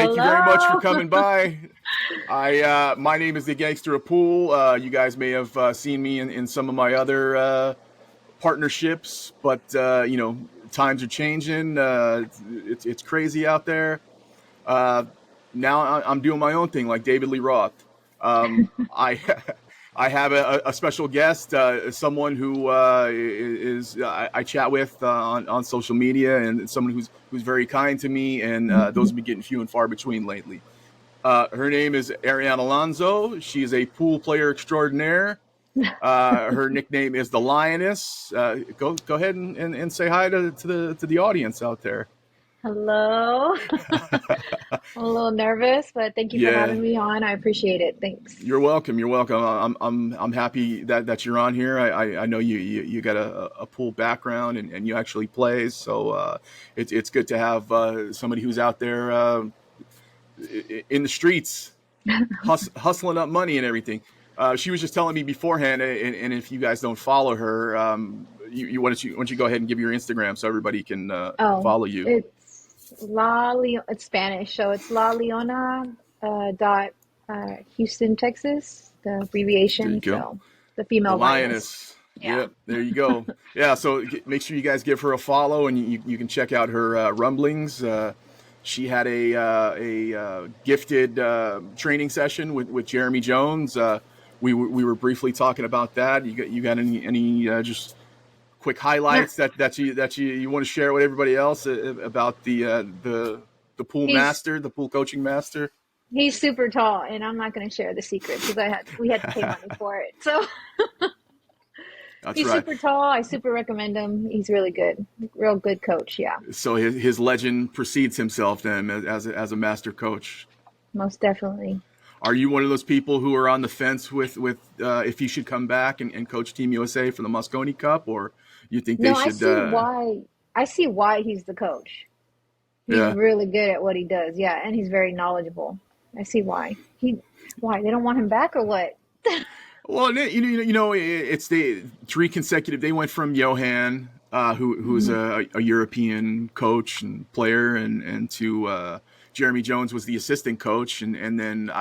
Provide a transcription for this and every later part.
Thank you very much for coming by. My name is the Gangster of Pool. You guys may have seen me in some of my other partnerships, but times are changing. It's crazy out there. Uh, Now I'm doing my own thing, like David Lee Roth. I I have a special guest, someone who I chat with on social media, and someone who's very kind to me, and those have been getting few and far between lately. Her name is Ariana Alonzo. She is a pool player extraordinaire. Her nickname is the Lioness. Go ahead and say hi to the audience out there. Hello. I'm a little nervous, but thank you for Yeah, having me on. I appreciate it. Thanks. you're welcome. You're welcome. I'm happy that you're on here. I know you got a pool background, and you actually play. So it's good to have somebody who's out there in the streets hustling up money and everything. She was just telling me beforehand, and if you guys don't follow her, why don't you go ahead and give your Instagram so everybody can Oh, follow you. it's it's Spanish, so it's La Leona dot Houston, Texas, the There you abbreviation. go. So the The female lioness. Lioness. Yeah. Yep, there you go. Yeah, so make sure you guys give her a follow, and you can check out her rumblings. She had a gifted training session with Jeremy Jones. We were briefly talking about that. You got any just quick highlights that you want to share with everybody else about the pool He's master, the pool coaching master? he's super tall, and I'm not going to share the secret because we had to pay money for it. So That's he's right. super tall. I super recommend him. He's really good, real good coach. Yeah, So his legend precedes himself then as a master coach. most definitely. Are you one of those people who are on the fence with if he should come back and coach Team USA for the Mosconi Cup, or you think they No, should? I see why he's the coach. He's Yeah. really good at what he does. Yeah, and he's very knowledgeable. I see why. Why they don't want him back or what? Well, it's the three consecutive. They went from Johan, who's Mhm. a European coach and player, and to Jeremy Jones was the assistant coach, and then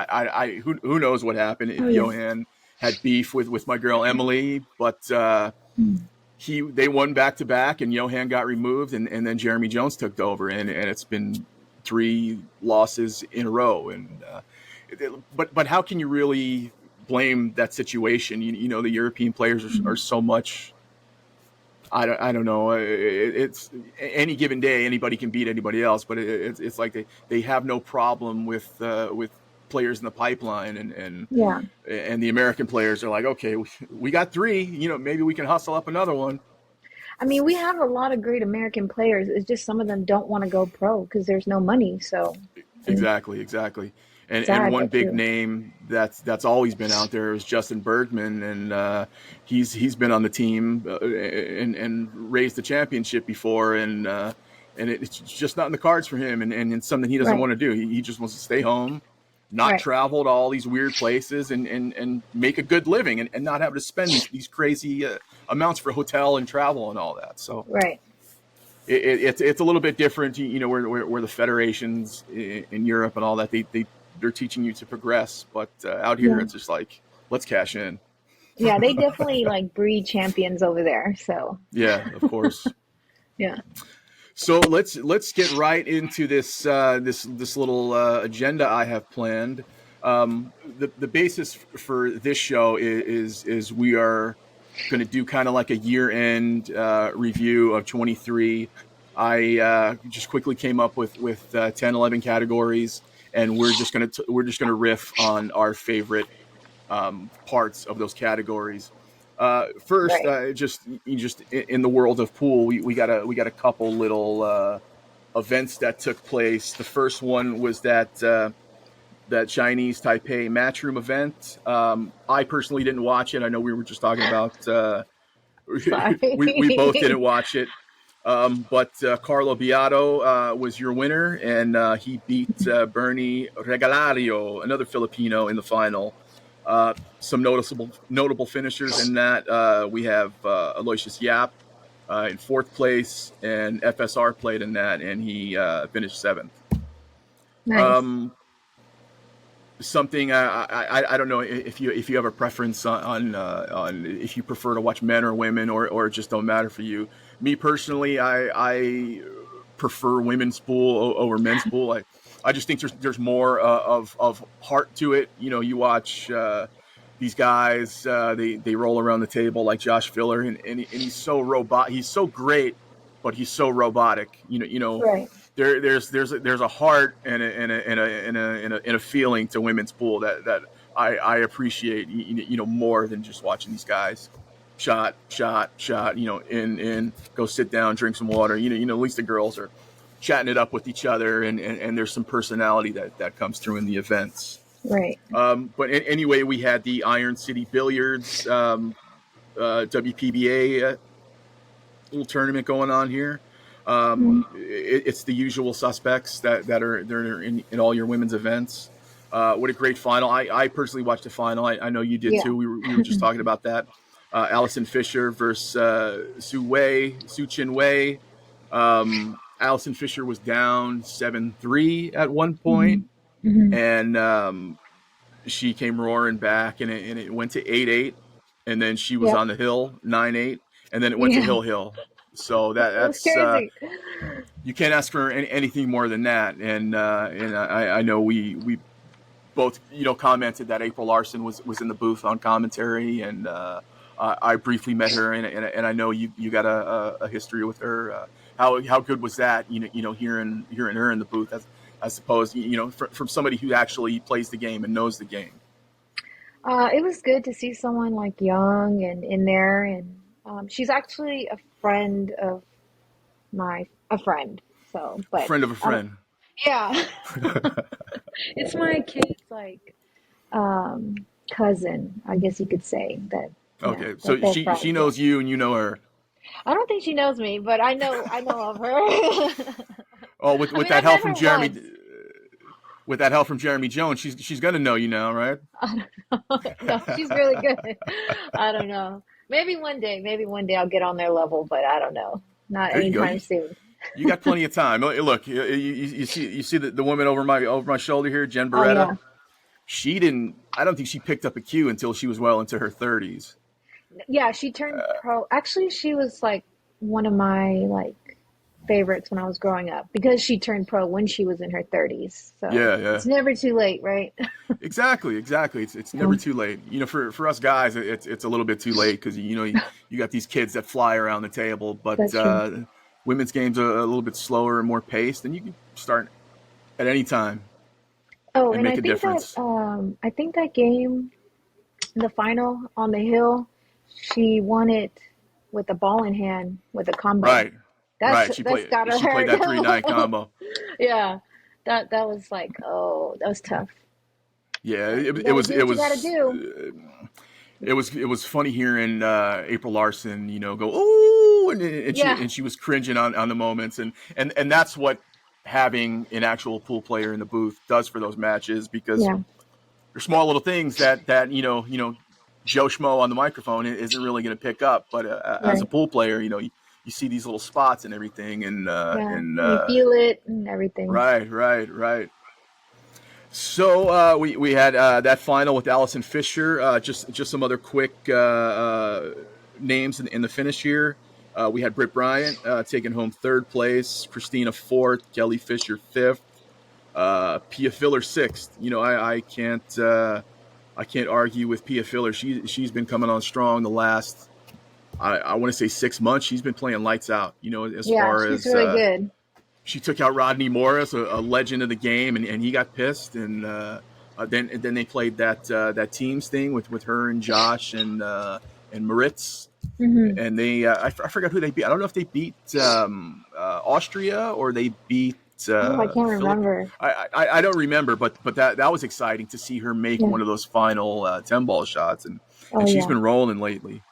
who knows what happened Oh if yeah. Johan had beef with my girl Emily, but Mm. they won back to back, and Johan got removed, and then Jeremy Jones took over, and it's been three losses in a row, and but how can you really blame that situation? The European players are so much. I don't know. It's any given day, anybody can beat anybody else, but it's like they have no problem with players in the pipeline, Yeah. and the American players are like, okay, we got three. Maybe we can hustle up another one. I mean, we have a lot of great American players. It's just some of them don't want to go pro because there's no money. So, and Exactly. And sad one but big true. name that's always been out there is Justin Bergman, and he's been on the team and raised the championship before, and it's just not in the cards for him, and it's something he doesn't Right. want to do. He just wants to stay home, not Right. travel to all these weird places, and make a good living, and not have to spend these crazy amounts for hotel and travel and all that. So Right. it's a little bit different, where the federations in Europe and all that they're teaching you to progress, but out here Yeah. it's just like, let's cash in. Yeah. They definitely like breed champions over there. So, Yeah, of course. yeah. So let's get right into this little agenda I have planned. The basis for this show is we are going to do kind of like a year end review of 23. I just quickly came up with 10, 11 categories, and we're just gonna riff on our favorite parts of those categories. First, Right. just in the world of pool, we got a couple little events that took place. The first one was that Chinese Taipei matchroom event. I personally didn't watch it. I know we were just talking about we both didn't Sorry. watch it. But Carlo Beato was your winner, and he beat Bernie Regalario, another Filipino, in the final. Some notable finishers in that we have Aloysius Yap in fourth place, and FSR played in that, and he finished seventh. Nice. Something I don't know if you have a preference on if you prefer to watch men or women or it just don't matter for you. Me personally, I prefer women's pool over men's pool. I just think there's more of heart to it. You know, you watch these guys, they roll around the table like Josh Filler, and he's so robot. He's so great, but he's so robotic. Right. There's a heart and a feeling to women's pool that I appreciate. More than just watching these guys shot. In go sit down, drink some water. At least the girls are chatting it up with each other, and there's some personality that comes through in the events. Right. But anyway, we had the Iron City Billiards WPBA little tournament going on here. Mm. It's the usual suspects that are they're in all your women's events. What a great final! I personally watched the final. I know you did Yeah. too. We were just talking about that. Allison Fisher versus Su Chin Wei. Allison Fisher was down 7-3 at one Hmm. point, Hmm. and she came roaring back, and it went to 8-8, and then she was Yep. on the hill 9-8, and then it went to Yeah. Hill. So It was that's crazy. you can't ask for anything more than that. And I know we both commented that April Larson was in the booth on commentary, and I briefly met her, and I know you got a history with her. How good was that? Hearing her in the booth, as I suppose from somebody who actually plays the game and knows the game. It was good to see someone like young and in there, and she's actually a friend of a friend. So, but Friend of a I don't. friend. Yeah, it's my kid's like um, cousin, I guess you could say that. Yeah, Okay, that so they're she friends. Yeah, knows you and you know her. I don't think she knows me, but I know of her. Oh, I with mean, I that help met from her Jeremy, once. with that help from Jeremy Jones, she's gonna know you now, right? I don't know. No, she's really good. I don't know. Maybe one day I'll get on their level, but I don't know. Not There you go. anytime soon. You got plenty of time. Look, you see the woman over my shoulder here, Jen Oh Beretta. yeah. She didn't. I don't think she picked up a cue until she was well into her 30s. Yeah, she turned pro. Actually, she was like one of my like favorites when I was growing up because she turned pro when she was in her 30s. So Yeah, yeah. it's never too late, right? Exactly. It's Yeah, never too late. For us guys, it's a little bit too late because you got these kids that fly around the table, but that's true. women's games are a little bit slower and more paced, and you can start at any time Oh, and and make a difference. I think that game, the final on the hill, she won it with the ball in hand with a combo. Right, That's right. She that's played gotta she played hurt. that 3-9 combo. Yeah, that was like, oh, that was tough. Yeah, But it, you it gotta was do it what you gotta was do. it was funny hearing April Larson, go ooh, Yeah, and she was cringing on the moments, and that's what having an actual pool player in the booth does for those matches, because yeah, there's small little things that Joe Schmo on the microphone isn't really going to pick up, but as a right. pool player, you see these little spots and everything, Yeah, and you feel it and everything. right. So we had that final with Allison Fisher. Just some other quick names in the finish here. We had Britt Bryant taking home third place, Christina fourth, Kelly Fisher fifth, Pia Filler sixth. I can't argue with Pia Filler. She's been coming on strong the last, I want to say, 6 months. She's been playing lights out. As Yeah, far she's as really good. she took out Rodney Morris, a legend of the game, and he got pissed. And then they played that teams thing with her and Josh and Moritz, Hmm. and they I forgot who they beat. I don't know if they beat Austria or they beat Oh, I can't Philip. remember. I don't remember, but that was exciting to see her make Yeah. one of those final 10 ball shots, Oh, and she's yeah. been rolling lately.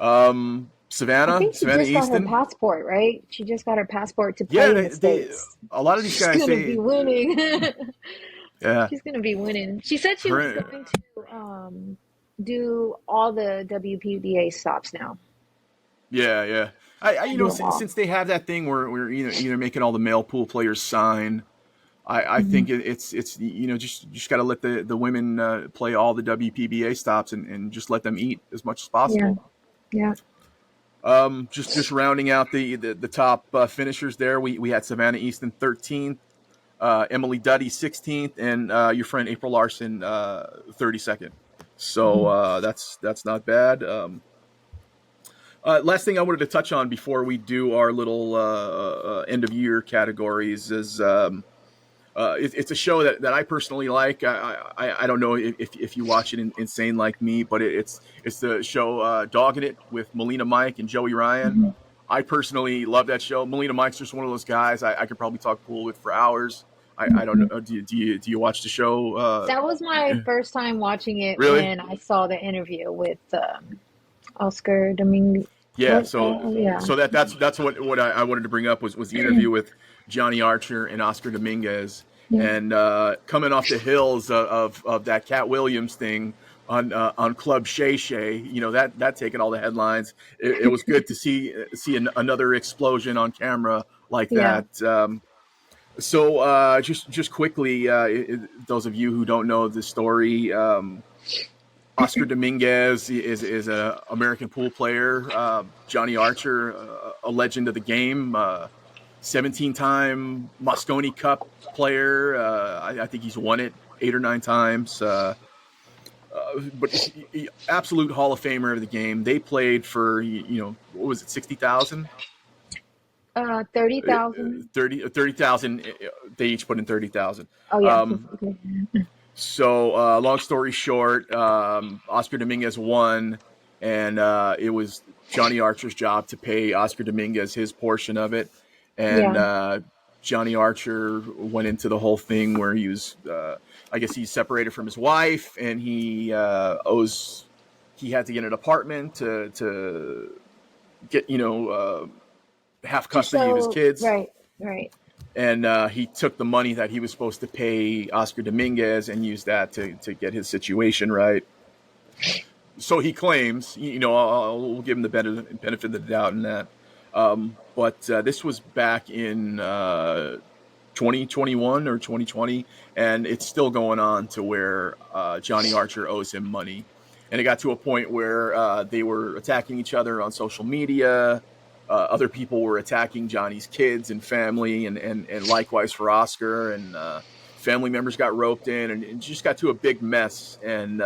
I Savannah think she Savannah just got her Easton. passport, right? She just got her passport to Yeah, play in the they States. a lot of these She's guys gonna be say winning. yeah She's gonna be winning. She said she was her. going to do all the WPBA stops now. Yeah. I Do them since, all. since they have that thing where either making all the male pool players sign, I think it's just got to let the women play all the WPBA stops and just let them eat as much as Yeah. possible. Yeah. Just rounding out the top finishers there, we had Savannah Easton 13th, Emily Duddy 16th, and your friend April Larson 32nd. So Mhm. that's not bad. Last thing I wanted to touch on before we do our little end of year categories is it's a show that I personally like. I don't know if you watch it in Insane Like Me, but it's the show Doggin' It with Melina Mike and Joey Ryan. Mhm. I personally love that show. Melina Mike's just one of those guys I could probably talk pool with for hours. I don't Mhm. know. Do you watch the show? That was my first time watching it Really? when I saw the interview with Oscar Dominguez. Yeah. What? So Yeah. that's what I wanted to bring up was the interview with Johnny Archer and Oscar Dominguez, Yeah. and coming off the hills of that Cat Williams thing on Club Shay Shay, that taking all the headlines. It was good to see another explosion on camera like Yeah. that. So just quickly, those of you who don't know the story. Oscar Dominguez is a American pool player. Johnny Archer, a legend of the game, 17-time Moscone Cup player. I think he's won it 8 or 9 times. But absolute Hall of Famer of the game. They played for what was it, 60,000? 30,000. 30,000. They each put in 30,000. Oh yeah. Okay. So, long story short, Oscar Dominguez won, and it was Johnny Archer's job to pay Oscar Dominguez his portion of it. And Yeah. Johnny Archer went into the whole thing where he was, I guess, he's separated from his wife, and he had to get an apartment to get have Just custody of his so kids, right, right. and he took the money that he was supposed to pay Oscar Dominguez and used that to get his situation right. So he claims, we'll give him the benefit of the doubt in that. But this was back in 2021 or 2020, and it's still going on to where Johnny Archer owes him money. And it got to a point where they were attacking each other on social media. Other people were attacking Johnny's kids and family, and likewise for Oscar. And family members got roped in, and it just got to a big mess. And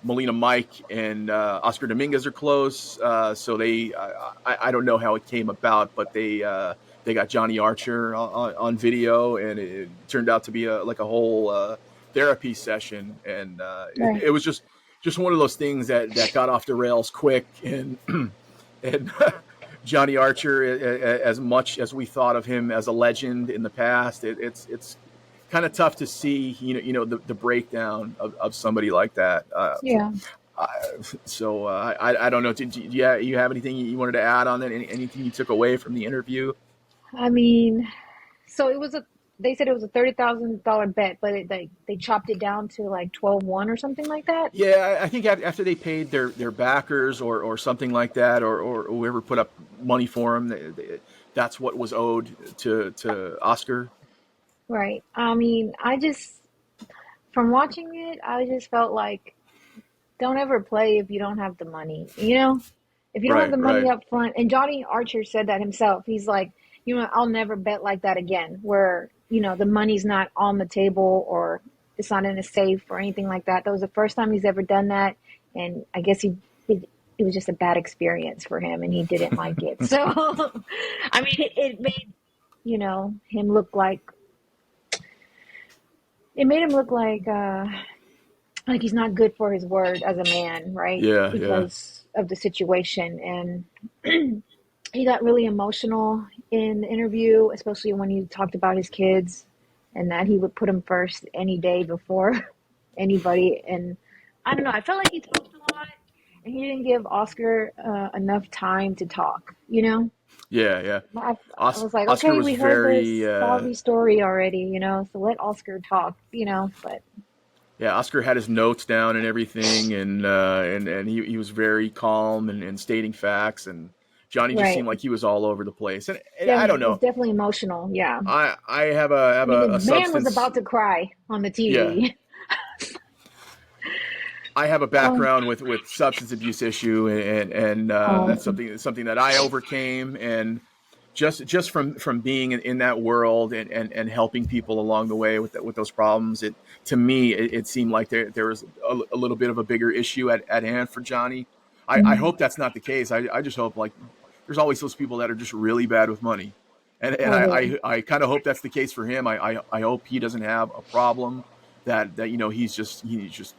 Melina Mike and Oscar Dominguez are close, so I don't know how it came about, but they got Johnny Archer on video, and it turned out to be like a whole therapy session, and Right. it was just one of those things that got off the rails quick, and and Johnny Archer, as much as we thought of him as a legend in the past, it's kind of tough to see, the breakdown of somebody like that. Yeah. Uh, so I don't know. You have anything you wanted to add on that? Anything you took away from the interview? I mean, so it was a they said it was a $30,000 bet, but they chopped it down to like 12-1 or something like that. Yeah, I think after they paid their backers or something like that, or whoever put up money for them, that's what was owed to Oscar. Right. I mean, I just from watching it, I just felt like don't ever play if you don't have the money. If you don't have Right, the money right. up front, and Johnny Archer said that himself. He's like, I'll never bet like that again, where, the money's not on the table or it's not in a safe or anything like that. That was the first time he's ever done that. And I guess it was just a bad experience for him and he didn't like it. So, I mean, it made, him look like, it made him look like he's not good for his word as a man, right? Yeah, yeah. Because of the situation. And he got really emotional in the interview, especially when he talked about his kids and that he would put them first any day before anybody. And I don't know, I felt like he talked a lot and he didn't give Oscar enough time to talk. Yeah, yeah. I was like, Oscar okay, was we heard this very sorry story already, so let Oscar talk, but yeah. Oscar had his notes down and everything, and he was very calm and stating facts, and Johnny just Right. seemed like he was all over the place, and Yeah, I don't it was know. definitely emotional. Yeah. I have I mean, the a man was substance. about to cry on the Yeah, TV. I have a Oh, background with substance abuse issue, and oh, that's something that I overcame, and just from being in that world and helping people along the way with those problems, it to me it seemed like there was a little bit of a bigger issue at hand for Johnny. I mhm. hope that's not the case. I just hope, like, there's always those people that are just really bad with money, and Oh, yeah. I kind of hope that's the case for him. I hope he doesn't have a problem that he's just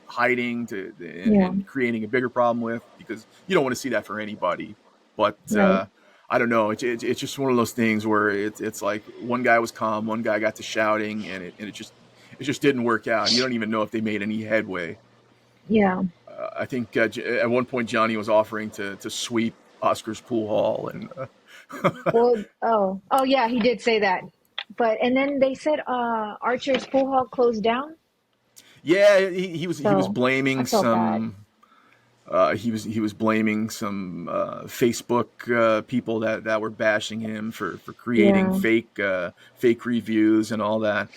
hiding Yeah. and creating a bigger problem with, because you don't want to see that for anybody. But Right. I don't know. It's just one of those things where it's like one guy was calm, one guy got to shouting, and it just didn't work out. You don't even know if they made any headway. Yeah. I think at one point Johnny was offering to sweep Oscar's pool hall, and Well, oh, yeah, he did say that. But and then they said Archer's pool hall closed down. yeah, he was So I blaming felt bad. some. He was blaming some Facebook people that were bashing him for creating Yeah. fake reviews and all that.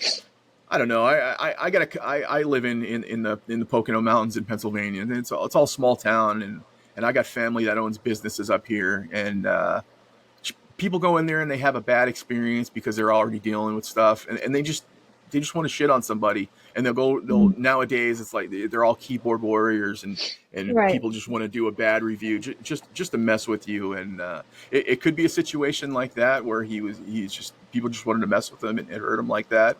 I don't know. I live in the Pocono Mountains in Pennsylvania, and it's all small town, and I got family that owns businesses up here, and people go in there and they have a bad experience because they're already dealing with stuff, and they just want to shit on somebody, and they'll Mhm. nowadays it's like they're all keyboard warriors, and Right. people just want to do a bad review just to mess with you, and it could be a situation like that where he's just people just wanted to mess with him and hurt him like that,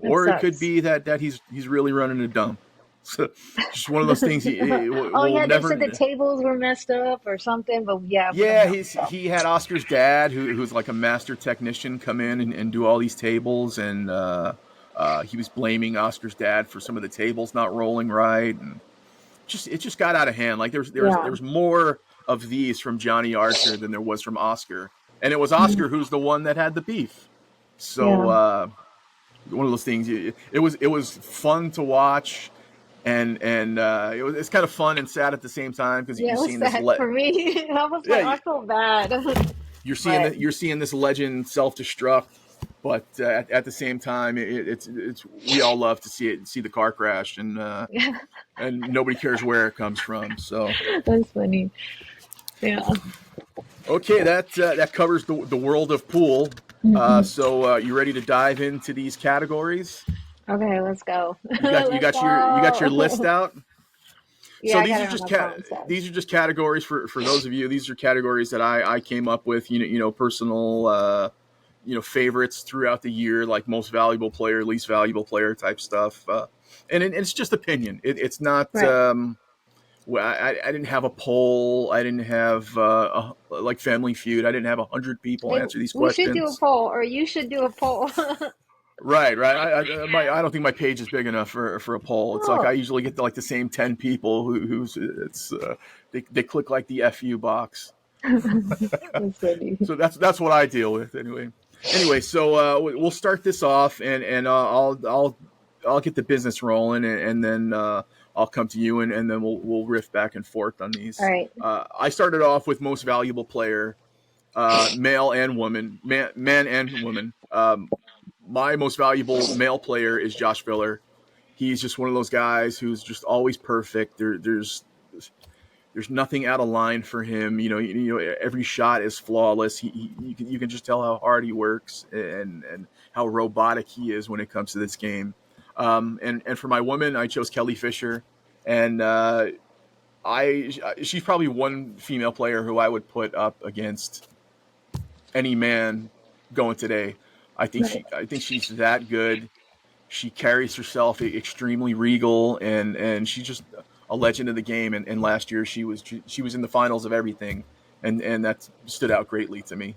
That or it could sucks. be that he's really running a dump. So just one of those things. Oh We'll yeah, they said the never. tables were messed up or something, but yeah, we don't Yeah, know. So he had Oscar's dad, who's like a master technician, come in and do all these tables, and he was blaming Oscar's dad for some of the tables not rolling right, and it just got out of hand. Like there yeah. was more of these from Johnny Archer than there was from Oscar, and it was Mhm. Oscar who's the one that had the beef. So Yeah. one of those things. It was fun to watch, and it's kind of fun and sad at the same time, because Yeah, you're it was seeing this sad for me. I was like, yeah, I feel bad. But you're seeing this legend self destruct, but at the same time, it's we all love to see the car crash, yeah, and nobody cares where it comes from. So that's funny. Yeah. okay, that covers the world of pool. Hmm. So you ready to dive into these categories? Okay, let's go. You Let's got your list go. out. Yeah, I got it on my phone. So these are just categories for those of you. These are categories that I came up with. Personal favorites throughout the year, like most valuable player, least valuable player type stuff. It's just opinion. It's not. right. I didn't have a poll. I didn't have like Family Feud. I didn't have 100 people Hey, answer these we should do a questions. poll, or you should do a poll. Right. I don't think my page is big enough for a poll. It's like I Oh, usually get like the same 10 people who's it's they click like the FU box. that's funny. So that's what I deal with anyway. Anyway, so we'll start this off, and I'll get the business rolling, and then I'll come to you, and then we'll riff back and forth on All these. right. I started off with most valuable player, male and woman, man and woman. My most valuable male player is Josh Filler. He's just one of those guys who's just always perfect. There's nothing out of line for him. Every shot is flawless. You can just tell how hard he works, and how robotic he is when it comes to this game. And for my woman, I chose Kelly Fisher, and I she's probably one female player who I would put up against any man going today. Right. I think she's that good. She carries herself extremely regal, and she's just a legend of the game. And last year she was in the finals of everything, and that stood out greatly to me.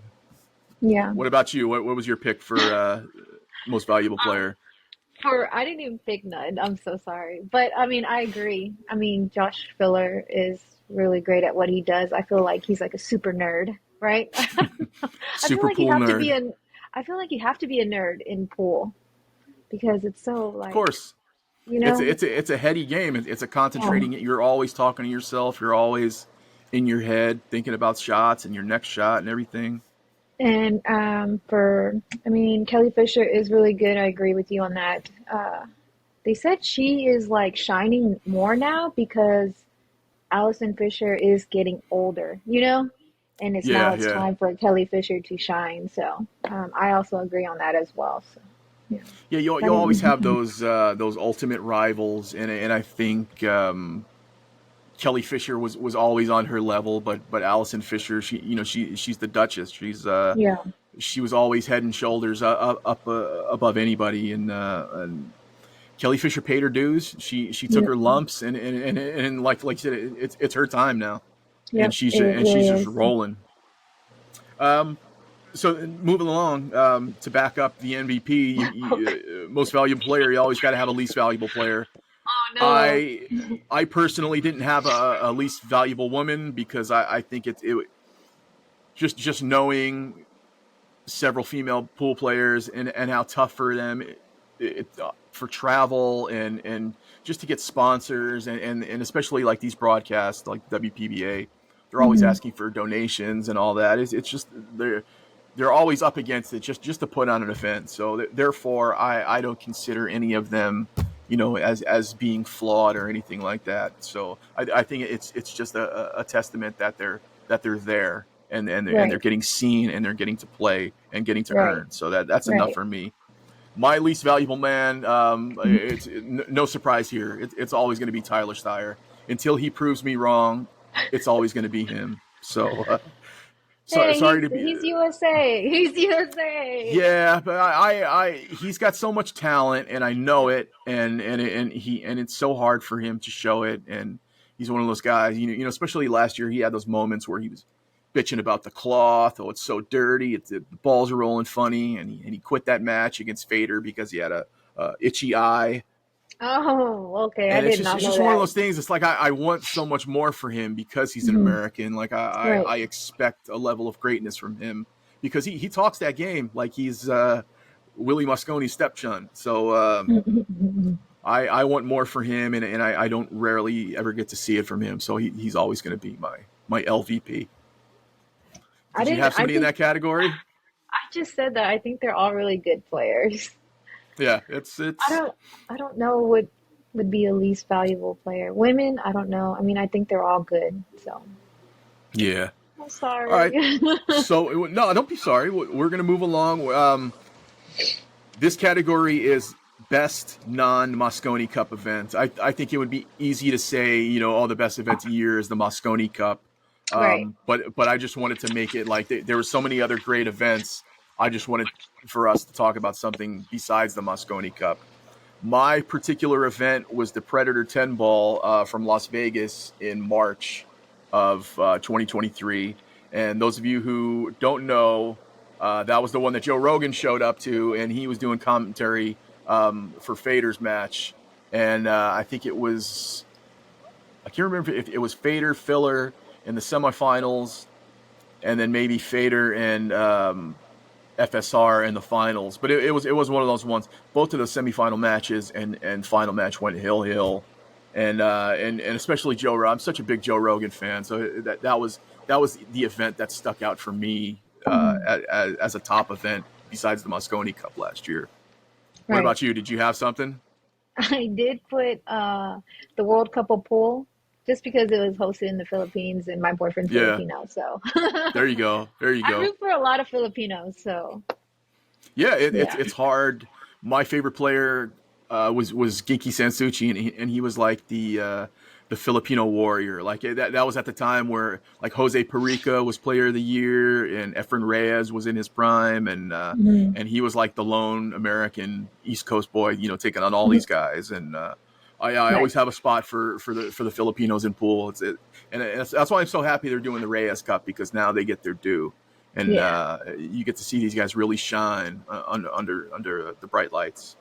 Yeah. What about you? What was your pick for most valuable player? For I didn't even pick none. I'm so sorry. But I mean, I agree. I mean, Josh Filler is really great at what he does. I feel like he's like a super nerd, right? I feel Super like you pool have to be nerd, an I feel like you have to be a nerd in pool because it's so of like, course. you know, It's a heady game. It's a yeah, concentrating. You're always talking to yourself. You're always in your head, thinking about shots and your next shot and everything. And Kelly Fisher is really good. I agree with you on that. They said she is like shining more now because Allison Fisher is getting older, and Yeah, it's yeah. time for Kelly Fisher to shine. So I also agree on that as well. So yeah, Yeah, you'll always have those ultimate rivals, and I think Kelly Fisher was always on her level, but Allison Fisher, she's the Duchess. yeah, She was always head and shoulders up above anybody, and Kelly Fisher paid her dues. She took yeah, her lumps, and like you said, it's her time now, and yep. It she's really just is. rolling. Um, so moving along, to back up the MVP, most valuable player. You always got to have a least valuable player. Oh no. I I personally didn't have a least valuable woman because I think it just knowing several female pool players and how tough for them for travel and just to get sponsors and especially like these broadcasts like WPBA, they're always Hmm. asking for donations and all that. It's just they're always up against it just to put on an event. So therefore, I don't consider any of them, as being flawed or anything like that. So I think it's just a testament that they're there and they're Right, getting seen and they're getting to play and getting to right, earn. So that's enough right. for me. My least valuable man, it's no surprise here. It's always going to be Tyler Steyer until he proves me wrong. It's always going to be him. So Hey, sorry to be. he's USA. He's USA. Yeah, but he's got so much talent, and I know it, and it's so hard for him to show it, and he's one of those guys, especially last year, he had those moments where he was bitching about the cloth. Oh, it's so dirty. The balls are rolling funny, and he quit that match against Fader because he had a itchy eye. Oh, okay. I And it's did just not it's know just one of that. those things. It's like I want so much more for him because he's an Hmm. American. Like Right. I expect a level of greatness from him because he talks that game like he's Willie Mosconi's stepson. So I want more for him, and I don't rarely ever get to see it from him. So he's always going to be my LVP. I Did you didn't. have somebody in that category? I just said that I think they're all really good players. Yeah, I it's don't. I don't know what would be a least valuable player. Women. I don't know. I think they're all good. So yeah. I'm All right. sorry. So no, don't be sorry. We're going to move along. This category is best non-Mosconi Cup event. I think it would be easy to say, all the best events a year is the Mosconi Cup. Right. But I just wanted to make it like there were so many other great events. I just wanted for us to talk about something besides the Mosconi Cup. My particular event was the Predator 10 ball from Las Vegas in March of 2023. And those of you who don't know, that was the one that Joe Rogan showed up to, and he was doing commentary for Fader's match. And I think I can't remember if it was Fader, Filler in the semifinals, and then maybe Fader and FSR in the finals. But it was one of those ones. Both of those semifinal matches and final match went hill, and especially Joe. I'm such a big Joe Rogan fan, so that was the event that stuck out for me Mhm. as a top event besides the Mosconi Cup last year. What Right. about you? Did you have something? I did put the World Cup of Pool just because it was hosted in the Philippines and my boyfriend's Yeah, Filipino. So there you go. There you I go. root for a lot of Filipinos. So Yeah, it's yeah. it's hard. My favorite player was Ginky Sansucci, and he was like the Filipino warrior. Like that was at the time where like Jose Perica was Player of the Year, and Efren Reyes was in his prime, Mhm. and he was like the lone American East Coast boy, taking on all these guys. And I Right. always have a spot for the Filipinos in pool. And that's why I'm so happy they're doing the Reyes Cup because now they get their due and Yeah. you get to see these guys really shine under the bright lights.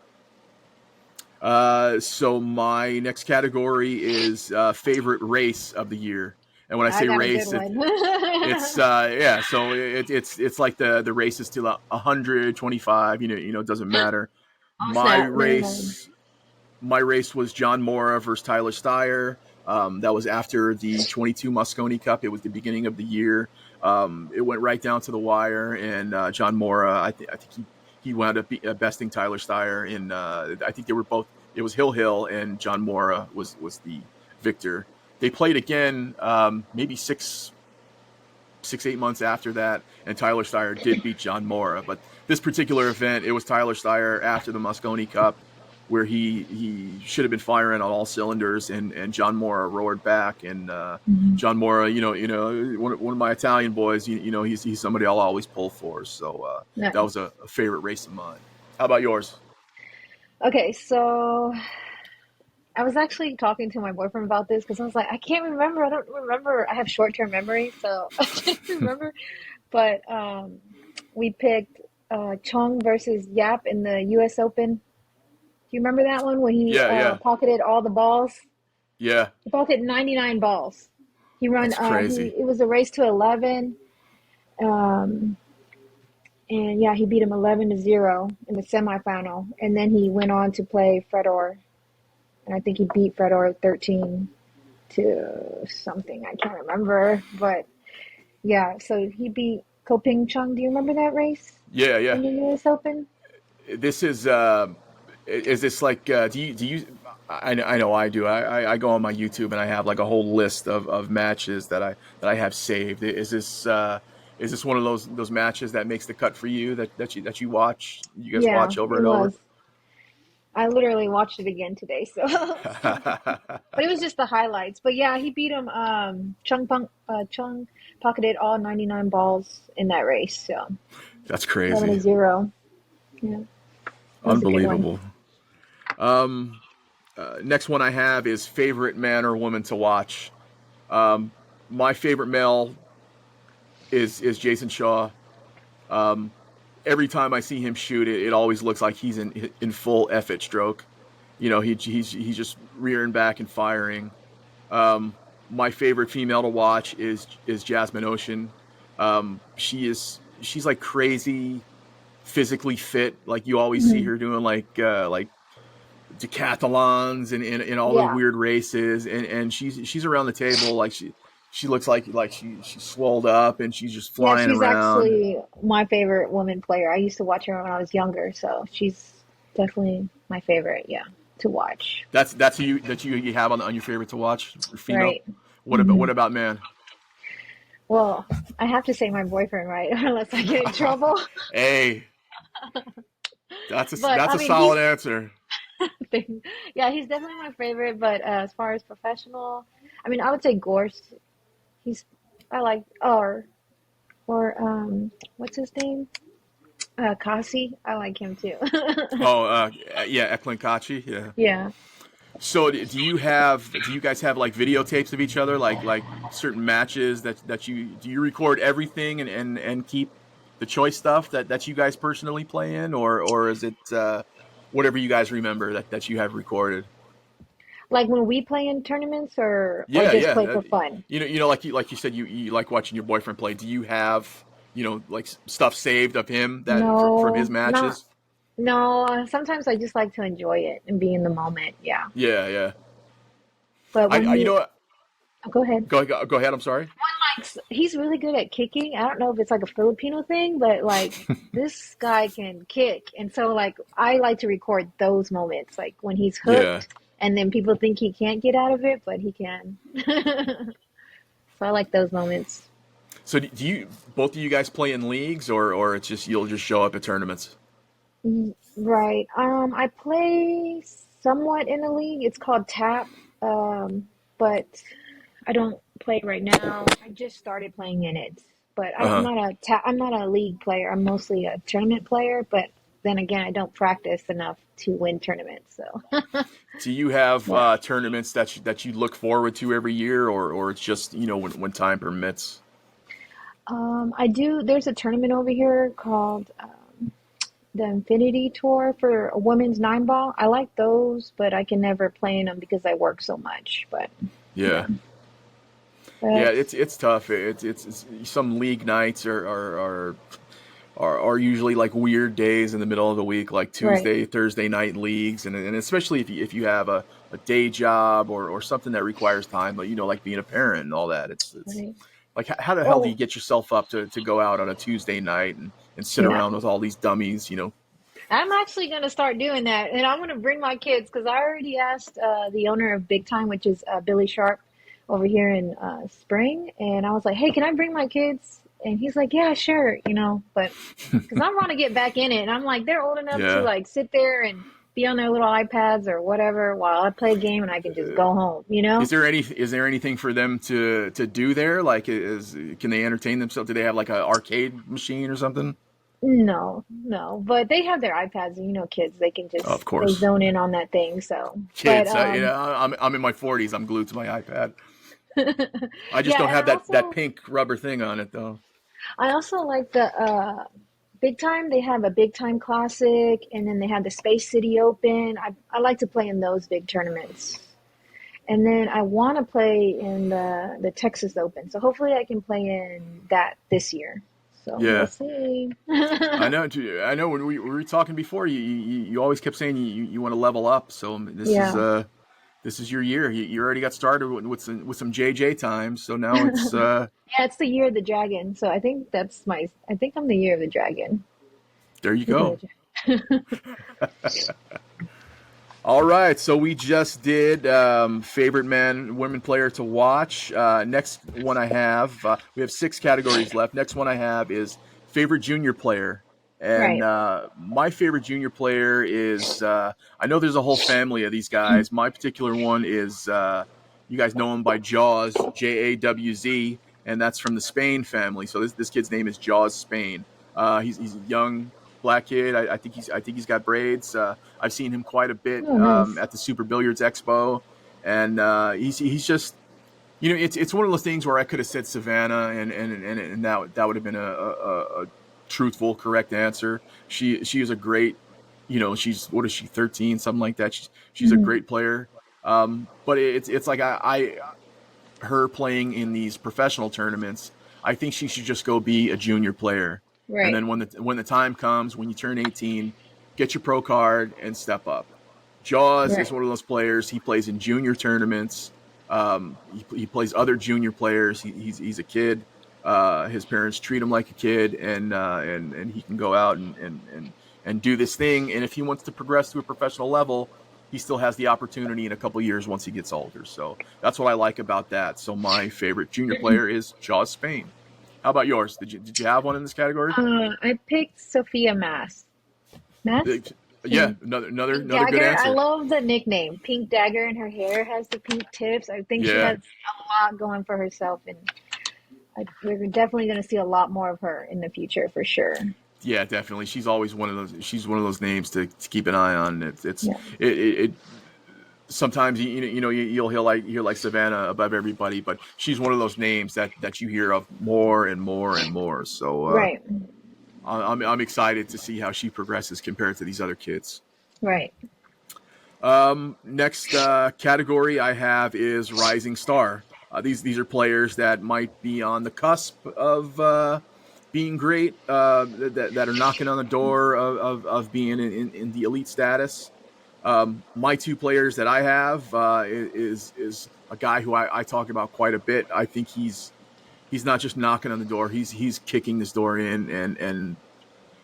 So my next category is favorite race of the year, and when I I say got a good race, one. it's yeah. So it's like the races to 125. It doesn't matter. Oh My snap. Never mind. race my race was John Mora versus Tyler Steyer. That was after the 22 Mosconi Cup. It was the beginning of the year. It went right down to the wire, and John Mora, I think he wound up besting Tyler Steyer. In I think they were both. It was Hill and John Mora was the victor. They played again, maybe 8 months after that, and Tyler Steyer did beat John Mora. But this particular event, it was Tyler Steyer after the Mosconi Cup, where he should have been firing on all cylinders, and John Mora roared back. And John Mora, one of my Italian boys, he's somebody I'll always pull for. So Nice. that was a favorite race of mine. How about yours? Okay, so I was actually talking to my boyfriend about this because I was like, I can't remember. I don't remember. I have short-term memory, so I can't remember. But we picked Chung versus Yap in the U.S. Open. Do you remember that one when he Yeah. pocketed all the balls? Yeah. He pocketed 99 balls. He run. That's crazy. It was a race to 11. And yeah, he beat him 11-0 in the semifinal, and then he went on to play Fedor. And I think he beat Fedor 13 to something. I can't remember. But yeah, so he beat Koping Chung. Do you remember that race? Yeah. In the US Open? This is this like, do you, I know I do. I go on my YouTube and I have like a whole list of matches that I have saved. Is this one of those matches that makes the cut for you that you watch? You guys Yeah, watch over it and over? was. I literally watched it again today, so but it was just the highlights. But yeah, he beat him. Chung pocketed all 99 balls in that race. So That's crazy. 11-0. Yeah, that was a good one. Unbelievable. Next one I have is favorite man or woman to watch. My favorite male is Jason Shaw. Every time I see him shoot, it always looks like he's in full effort stroke. He's just rearing back and firing. My favorite female to watch is Jasmine Ocean. She's like crazy, physically fit. Like you always see Mhm. her doing like decathlons and all the Yeah, weird races, and she's around the table like she looks like she's swolled up and she's just yeah, flying she's around. actually my favorite woman player. I used to watch her when I was younger, so she's definitely my favorite. Yeah, to watch. That's who you have on your favorite to watch, female. Right. What about Hmm. man? Well, I have to say my boyfriend, right? Unless I get in trouble. Hey, But that's I a mean, he's solid answer. yeah, he's definitely my favorite. But as far as professional, I mean, I would say Gorse. He's I like or what's his name? Kasi. I like him too. Oh, yeah, Eklund Kachi, yeah. Yeah. So do you guys have like videotapes of each other, like certain matches that do you record everything and keep the choice stuff that you guys personally play in, or is it whatever you guys remember that you have recorded? Like when we play in tournaments or Yeah, just yeah. play for fun. Like you said, you like watching your boyfriend play. Do you have like stuff saved of him that from his No, not matches? no. Sometimes I just like to enjoy it and be in the moment. Yeah. Yeah, yeah. But when I you know he, what? oh, go ahead. Go ahead. I'm sorry. He's really good at kicking. I don't know if it's like a Filipino thing, but like this guy can kick. And so like I like to record those moments, like when he's Yeah. hooked and then people think he can't get out of it, but he can. So I like those moments. So do you both of you guys play in leagues, or it's just you'll just show up at tournaments? Right. I play somewhat in a league. It's called Tap. But I don't play right now. I just started playing in it. But Uh huh. I'm not a league player. I'm mostly a tournament player, but then again, I don't practice enough to win tournaments. So, Do you have yeah. tournaments that you look forward to every year, or it's just when time permits? I do. There's a tournament over here called the Infinity Tour for a women's nine ball. I like those, but I can never play in them because I work so much. But yeah, Yeah. Yeah, but it's tough. It's some league nights are usually like weird days in the middle of the week, like right. Tuesday, Thursday night leagues, and especially if you have a a day job or something that requires time, like like being a parent and all that. It's Right. like how the hell do you Oh, get yourself up to go out on a Tuesday night and sit yeah. around with all these dummies? I'm actually going to start doing that, and I'm going to bring my kids because I already asked the owner of Big Time, which is Billy Sharp, over here in Spring, and I was like, "Hey, can I bring my kids?" And he's like, "Yeah, sure," but because I want to get back in it, and I'm like, they're old enough to Yeah. like sit there and be on their little iPads or whatever while I play a game, and I can just go home, Is there anything for them to do there? Like, can they entertain themselves? Do they have like an arcade machine or something? No, no, but they have their iPads, and kids, they can Of just they course, zone in on that thing. So, but kids. I'm in my 40s. I'm glued to my iPad. I just yeah, don't and have that pink rubber thing on it though. I also like the Big Time. They have a Big Time Classic, and then they have the Space City Open. I like to play in those big tournaments, and then I want to play in the Texas Open. So hopefully I can play in that this year. So we'll Yeah, see. I know. I know. When we were talking before, you always kept saying you want to level up. So Yeah. this is your year. You already got started with some JJ times. So now it's Yeah, it's the year of the dragon. So I think I'm the year of the dragon. there you Speaking go. of the dragon. All right, so we just did favorite man, women player to watch. Next one I have, we have 6 categories left. Next one I have is favorite junior player, and Right. my favorite junior player is I know there's a whole family of these guys. My particular one is you guys know him by Jaws, Jawz, and that's from the Spain family. So this kid's name is Jaws Spain. He's a young black kid. I think he's got braids. I've seen him quite a bit Oh, nice. at the Super Billiards Expo, and he's just it's one of those things where I could have said Savannah, and that would have been a truthful, correct answer. She is a great, she's what is she 13 something like that. She's a Mhm. great player, but it's like I her playing in these professional tournaments. I think she should just go be a junior player, and Right. then when the time comes, when you turn 18, get your pro card and step up. Jaws is Right. one of those players. He plays in junior tournaments. He plays other junior players. He's a kid. His parents treat him like a kid, and he can go out and do this thing. And if he wants to progress to a professional level, he still has the opportunity in a couple of years once he gets older. So that's what I like about that. So my favorite junior player is Jaws Spain. How about yours? Did you have one in this category? I picked Sophia Mass. Uh, Mass? Yeah, Pink, Pink another good Dagger. I answer. love the nickname. Pink Dagger, and her hair has the pink tips. I think she Yeah, has a lot going for herself, and we're definitely going to see a lot more of her in the future for sure. yeah, definitely. She's always one of those. She's one of those names to keep an eye on. Yeah. It sometimes you'll hear like Savannah above everybody, but she's one of those names that you hear of more and more and more. So Right. I'm excited to see how she progresses compared to these other kids. Right. Next category I have is Rising Star. These are players that might be on the cusp of being great, that are knocking on the door of being in the elite status. My 2 players that I have is a guy who I talk about quite a bit. I think he's not just knocking on the door; he's kicking this door in, and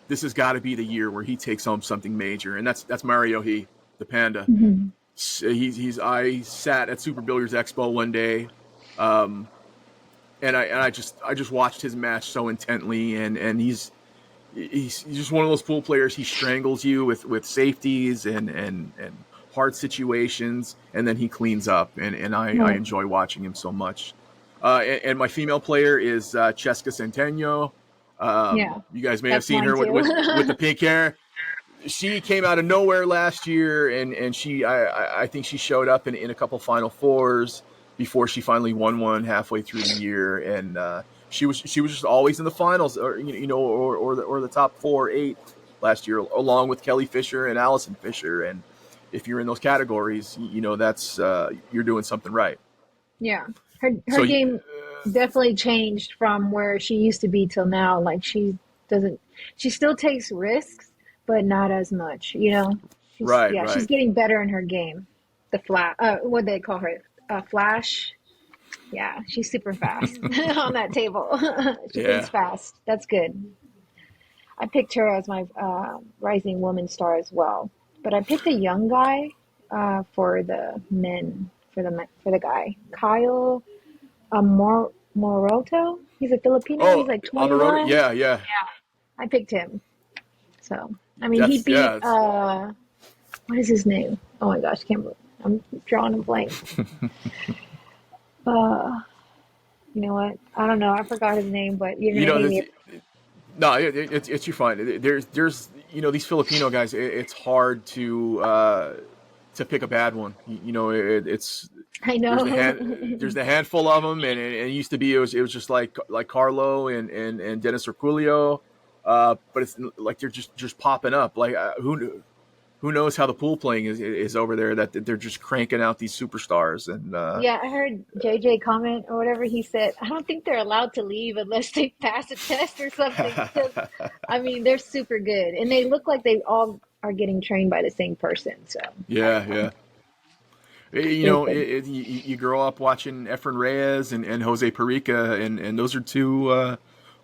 this has got to be the year where he takes home something major, and that's Mario He, the panda. Hmm. He's I sat at Super Billiards Expo one day, um, and I just watched his match so intently, and he's just one of those pool players. He strangles you with safeties and hard situations, and then he cleans up, and I Right. enjoy watching him so much. And my female player is Cheska Centeno. Yeah. You guys may have That's seen mine her too. with the pink hair. She came out of nowhere last year, and I think she showed up in a couple Final Fours before she finally won one halfway through the year, and she was just always in the finals, or or the top 4 or 8 last year, along with Kelly Fisher and Allison Fisher. And if you're in those categories, that's you're doing something right. Yeah. Her So game definitely changed from where she used to be till now. Like doesn't she still takes risks, but not as much. right, She's right. getting better in her game. the what they call her, Flash. Yeah, she's super fast on that table. She thinks Yeah. fast. That's good. I picked her as my rising woman star as well. But I picked a young guy for the men, for the guy. Kyle Moroto. He's a Filipino. He's Oh, like Amaroda. 21. Yeah, yeah. I picked him. So, I mean, he That's beat, yeah. It's, what is his name? Oh my gosh, can't believe, I'm drawing a blank. Uh, you know what? I don't know. I forgot his name, but you're you gonna know, hate this, me. no, it's you're fine. There's these Filipino guys. It's hard to pick a bad one. It's I there's know. the handful of them, and it used to be it was just like Carlo and Dennis Orculio, but it's like they're just popping up. Like who knows how the pool playing is over there, that they're just cranking out these superstars. And Yeah, I heard JJ comment or whatever. He said, I don't think they're allowed to leave unless they pass a test or something because, I mean, they're super good. And they look like they all are getting trained by the same person. So I don't yeah, know. yeah. You They know, could. you grow up watching Efren Reyes and Jose Perica, and those are two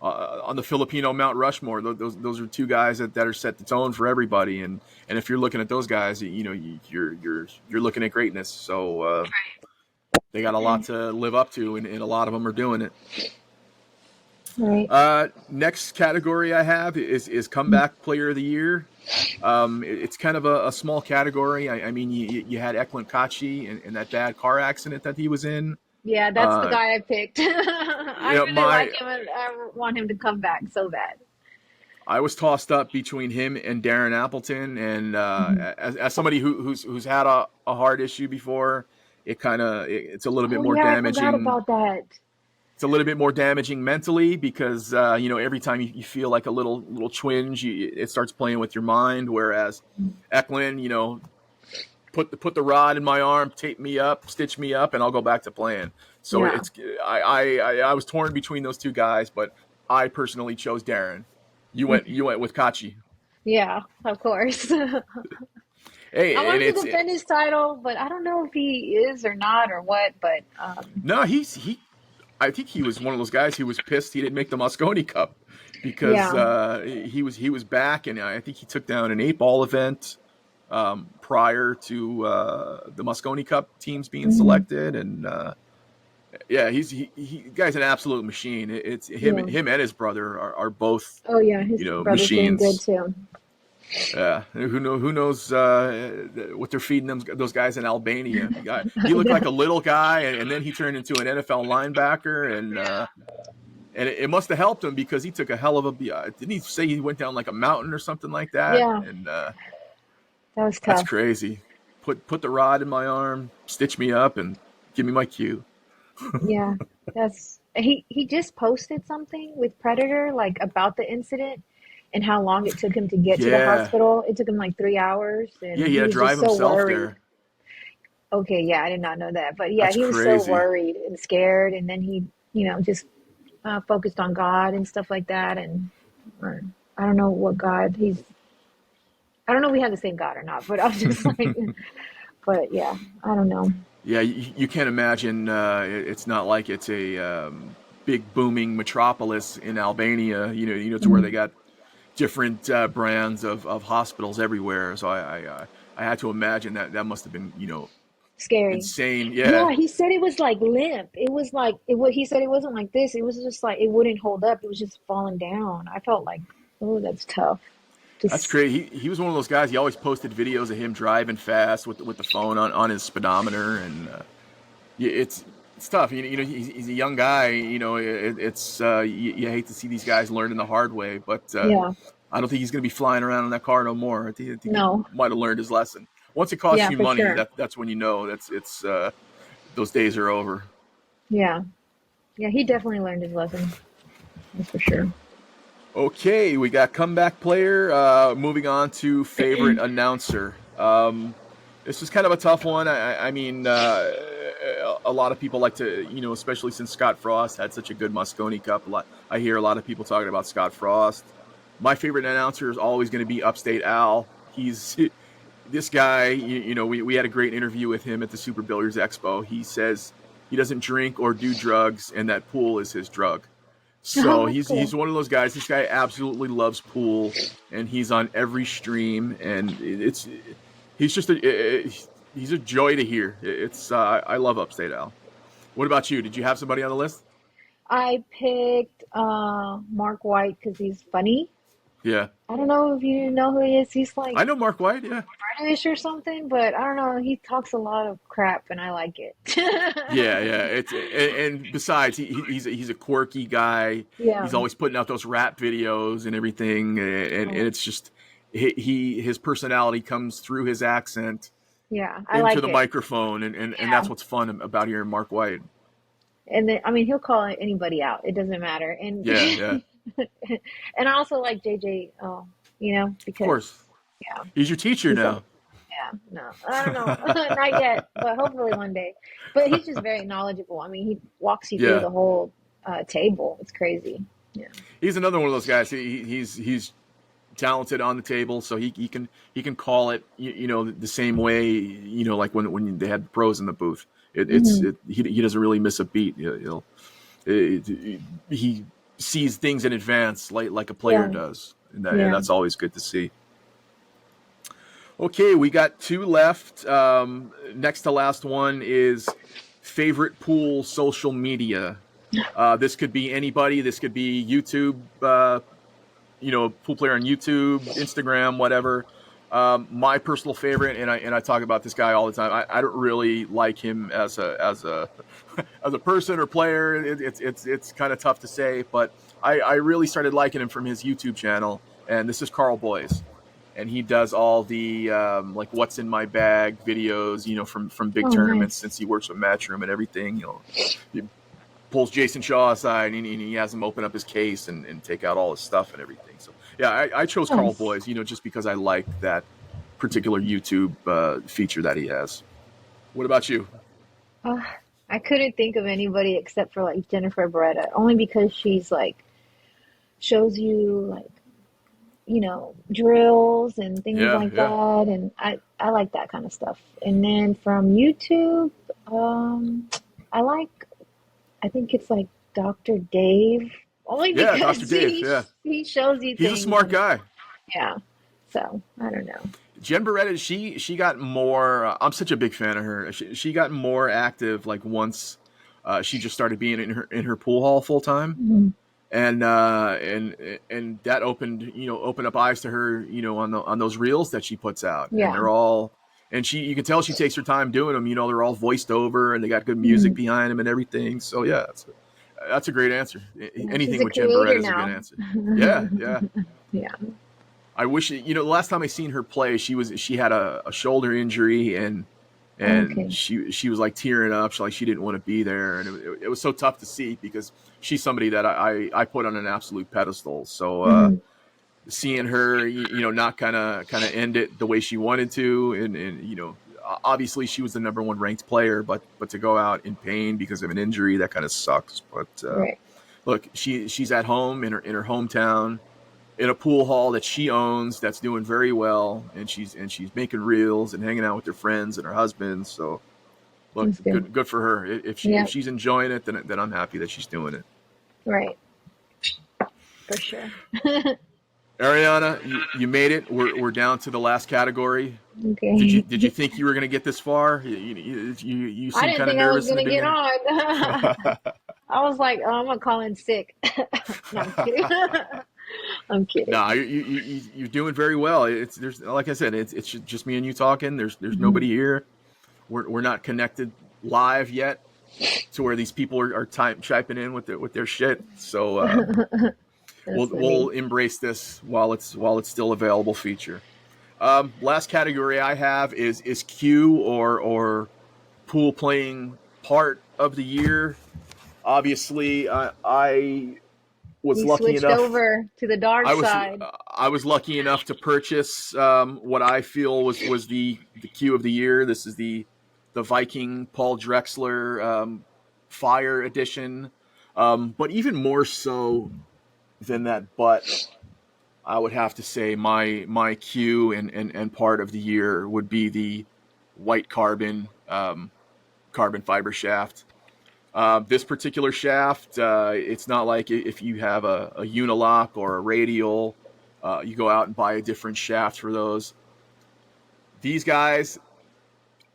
on the Filipino Mount Rushmore. Those are two guys that are set the tone for everybody. And if you're looking at those guys, you're looking at greatness. So they got a lot to live up to, and a lot of them are doing it. Right. Next category I have is comeback player of the year. It's kind of a small category. I mean, you had Eklund Kachi and that bad car accident that he was in. Yeah, that's the Uh, guy I picked. I yeah, really like my him and I want him to come back so bad. I was tossed up between him and Darren Appleton, and Mhm. as somebody who's had a heart issue before, it's a little bit Oh, more yeah, I forgot damaging. about that. It's a little bit more damaging mentally because every time you feel like a little twinge, it starts playing with your mind. Whereas Eklund, put the rod in my arm, tape me up, stitch me up, and I'll go back to playing. So Yeah. it's I was torn between those two guys, but I personally chose Darren. You went with Kachi. Yeah, of course. I Hey, and want him to defend his title, but I don't know if he is or not or what. But no, he. I think he was one of those guys who was pissed he didn't make the Mosconi Cup because yeah, he was back, and I think he took down an 8-ball event prior to the Mosconi Cup teams being hmm selected, and yeah, he guy's an absolute machine. It's yeah. him and his brother are both Oh yeah, his brother's doing good machines. too. Yeah, who knows what they're feeding those guys in Albania. He I looked like know. a little guy, and then he turned into an NFL linebacker, and it must have helped him because he took a hell of a. Didn't he say he went down like a mountain or something like that? Yeah, And that was that's tough. crazy. Put the rod in my arm, stitch me up, and give me my cue. Yeah, that's he just posted something with Predator like about the incident and how long it took him to get to the Yeah, hospital. It took him like 3 hours, yeah, and he he had to was drive just so himself worried. there. Okay, yeah, I did not know that, but yeah, That's he was so crazy. worried and scared, and then he, just focused on God and stuff like that, and or, I don't know what God he's. I don't know if we have the same God or not, but I'm just like, but yeah, I don't know. Yeah, you can't imagine. It's not like it's a big booming metropolis in Albania. To where they Mhm. got different brands of hospitals everywhere. So I had to imagine that must have been Scary. insane. Yeah, Yeah, he said it was like limp. It was like it. He said it wasn't like this. It was just like it wouldn't hold up. It was just falling down. I felt like, oh, that's tough. that's Just great. He was one of those guys. He always posted videos of him driving fast with the phone on his speedometer, and yeah, it's tough. He's a young guy. You hate to see these guys learning the hard way, but yeah, I don't think he's going to be flying around in that car no more. I think he no, might have learned his lesson. Once it costs yeah, you for money, sure. that's when you know it's those days are over. Yeah, yeah, he definitely learned his lesson. That's for sure. Okay, we got comeback player. Moving on to favorite announcer. This is kind of a tough one. I mean, a lot of people like to, especially since Scott Frost had such a good Mosconi Cup. I hear a lot of people talking about Scott Frost. My favorite announcer is always going to be Upstate Al. He's this guy, we had a great interview with him at the Super Billiards Expo. He says he doesn't drink or do drugs, and that pool is his drug. Oh, So that's cool. he's one of those guys. This guy absolutely loves pool, and he's on every stream, and he's just he's a joy to hear. It's I love Upstate Al. What about you? Did you have somebody on the list? I picked Mark White because he's funny. Yeah, I don't know if you know who he is. He's like I know Mark White. Yeah, British or something, but I don't know. He talks a lot of crap, and I like it. yeah. And besides, he's a quirky guy. Yeah, He's always putting out those rap videos and everything, and yeah, it's just his personality comes through his accent yeah. I into like the it. microphone, and Yeah, that's what's fun about hearing Mark White. and then I mean he'll call anybody out. It doesn't matter. And Yeah, yeah, and I also like JJ. of Because course. yeah, He's your teacher he's a now. yeah. No, I don't know, not yet, but hopefully one day. But he's just very knowledgeable. I mean, he walks you through Yeah, the whole table. It's crazy. Yeah. he's another one of those guys. He's talented on the table, so he can call it the same way, like when they had pros in the booth. Hmm. He doesn't really miss a beat. He sees things in advance like a player Yeah. does, and Yeah. that's always good to see. Okay, we got two left. Next to last one is favorite pool social media. This could be anybody. This could be YouTube. Pool player on YouTube, Instagram, whatever. My personal favorite, and I talk about this guy all the time. I don't really like him as a as a person or player. It's kind of tough to say, but I really started liking him from his YouTube channel, and this is Carl Boys, and he does all the like what's in my bag videos, from big Oh, tournaments, nice. since he works with Matchroom and everything. He pulls Jason Shaw aside, and he has him open up his case and take out all his stuff and everything. So yeah, I chose Carl Nice. Boys, just because I like that particular YouTube feature that he has. What about you? Uh, I couldn't think of anybody except for like Jennifer Beretta, only because she's like shows you like drills and things Yeah, like yeah, that, and I like that kind of stuff. And then from YouTube, um, I like I think it's like Dr. Dave, only yeah. Dr. because Dave. Yeah, he shows you he's a things smart and guy. yeah. So I don't know. Jen Beretta, she got more. I'm such a big fan of her. She got more active like once she just started being in her pool hall full time, Mhm. and that opened up eyes to her, on those reels that she puts out, and Yeah. they're all. And you can tell she takes her time doing them. They're all voiced over, and they got good music Mhm. behind them and everything. So yeah, that's a great answer. Yeah, she's Anything a with Jen Beretta creator is a good now. answer. Yeah, yeah. Yeah. I wish the last time I seen her play, she had a shoulder injury, and Okay. she was like tearing up. She didn't want to be there, and it was so tough to see because she's somebody that I put on an absolute pedestal. So Hmm. seeing her, not kind of end it the way she wanted to, and obviously she was the number one ranked player, but to go out in pain because of an injury, that kind of sucks. But Right. look, she's at home in her hometown, in a pool hall that she owns, that's doing very well, and she's making reels and hanging out with her friends and her husband. So look, That's good. good for her. If Yeah. she's enjoying it, then I'm happy that she's doing it. Right. For sure. Ariana, you made it. We're down to the last category. Did you Okay. did you think you were going to get this far? You I seemed didn't kind of think I was nervous in the gonna get beginning. on. I was like, oh, I'm gonna call in sick. No, I'm kidding. I'm kidding. No, you're doing very well. There's like I said, it's just me and you talking. There's Mhm. nobody here. We're not connected live yet to where these people are chiming in with their shit. So That's we'll funny. embrace this while it's still available feature. Last category I have is Q or pool playing part of the year. Obviously, I was You lucky switched enough. over to the dark I was side. I was lucky enough to purchase what I feel was the Q of the year. This is the Viking Paul Drexler Fire Edition. But even more so than that, but I would have to say my cue and part of the year would be the white carbon fiber shaft. This particular shaft, it's not like if you have a unilock or a radial, you go out and buy a different shaft for those. These guys,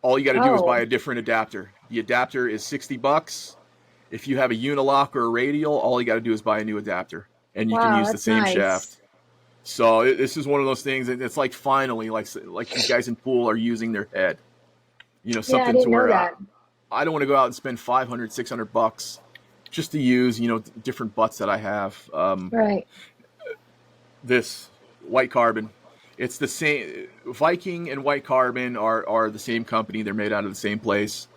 all you got to do is buy Oh, a different adapter. The adapter is $60. If you have a unilock or a radial, all you got to do is buy a new adapter, and you can wow, use the that's same nice. shaft. So this is one of those things that it's like finally, like these guys in pool are using their head. Yeah, I Something to didn't know where that. I don't want to go out and spend 500, $600 just to use different butts that I have. Right. This white carbon, it's the same. Viking and white carbon are the same company. They're made out of the same place.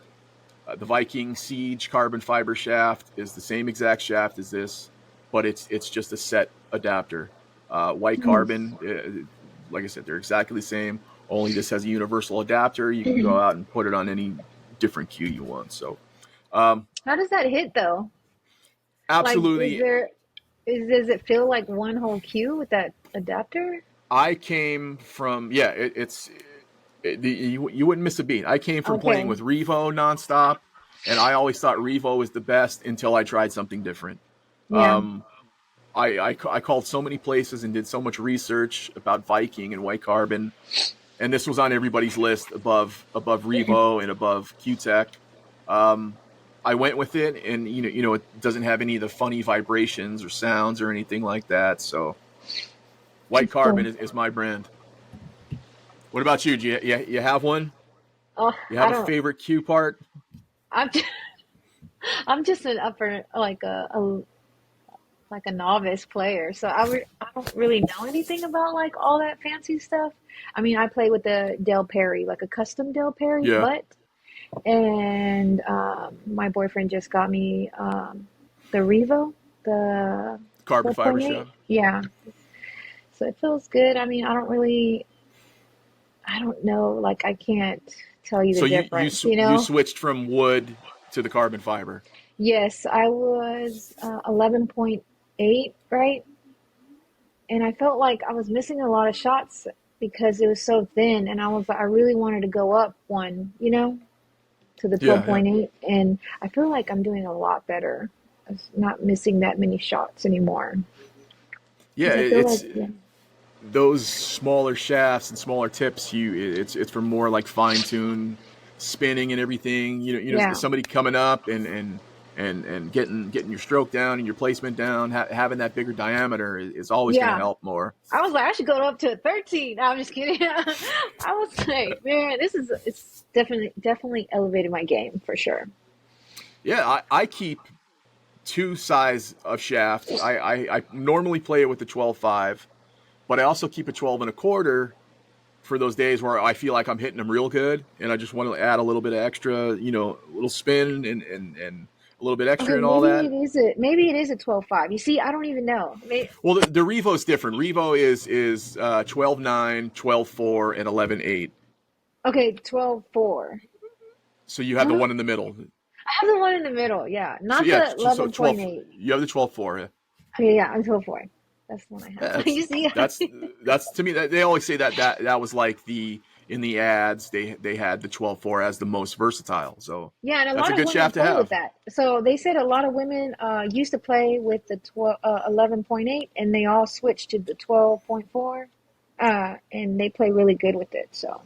The Viking Siege carbon fiber shaft is the same exact shaft as this, but it's just a set adapter. White Hmm. carbon, like I said, they're exactly the same. Only this has a universal adapter. You can go out and put it on any different cue you want. So, um, How does that hit though? Like, is absolutely, there does it feel like one whole cue with that adapter? I came from you wouldn't miss a beat. I came from playing Okay. with Revo nonstop, and I always thought Revo was the best until I tried something different. Yeah. Um, I called so many places and did so much research about Viking and white carbon, and this was on everybody's list above Revo and above QTech. Um, I went with it, and it doesn't have any of the funny vibrations or sounds or anything like that. So white That's carbon cool. is my brand. What about you? Do you have one? Oh, You I have a don't. favorite cue part? I'm just, I'm just an upper like a novice player, so I don't really know anything about like all that fancy stuff. I mean, I play with the Del Perry, like a custom Del Perry Yeah, butt, and my boyfriend just got me the Revo, the carbon fiber 12.8. shaft. Yeah, so it feels good. I mean, I don't know, like I can't tell you the So difference, you switched from wood to the carbon fiber. Yes, I was 11.8, right? And I felt like I was missing a lot of shots because it was so thin, and I was like, I really wanted to go up one, to the Yeah, yeah, 12.8, and I feel like I'm doing a lot better. I'm not missing that many shots anymore yeah. because I feel like, It's yeah, those smaller shafts and smaller tips. It's for more like fine tune spinning and everything. yeah, Somebody coming up and getting your stroke down and your placement down. Having that bigger diameter is always going to yeah. help more. I was like, I should go up to a 13. No, I'm just kidding. I was like, man, it's definitely elevated my game for sure. Yeah, I keep two size of shaft. I normally play it with the 12.5, but I also keep a 12 and a quarter for those days where I feel like I'm hitting them real good and I just want to add a little bit of extra, a little spin and a little bit extra Okay, and all that. maybe it is a 12.5. You see, I don't even know. Well, the Revo's different. Revo is 12.9, 12.4, and 11.8. Okay, 12.4. So you have the Huh? one in the middle. I have the one in the middle. Yeah, So not yeah, the so 12. 11.8. You have the 12.4. Yeah. Okay, yeah, I'm 12.4. That's the one I have. That's You see? that's that's to me that they always say that was like the in the ads they had the 12.4 as the most versatile. So Yeah, and a that's a lot of good women shaft to play with have. that. So they said a lot of women used to play with the 11.8, and they all switched to the 12.4, and they play really good with it. So,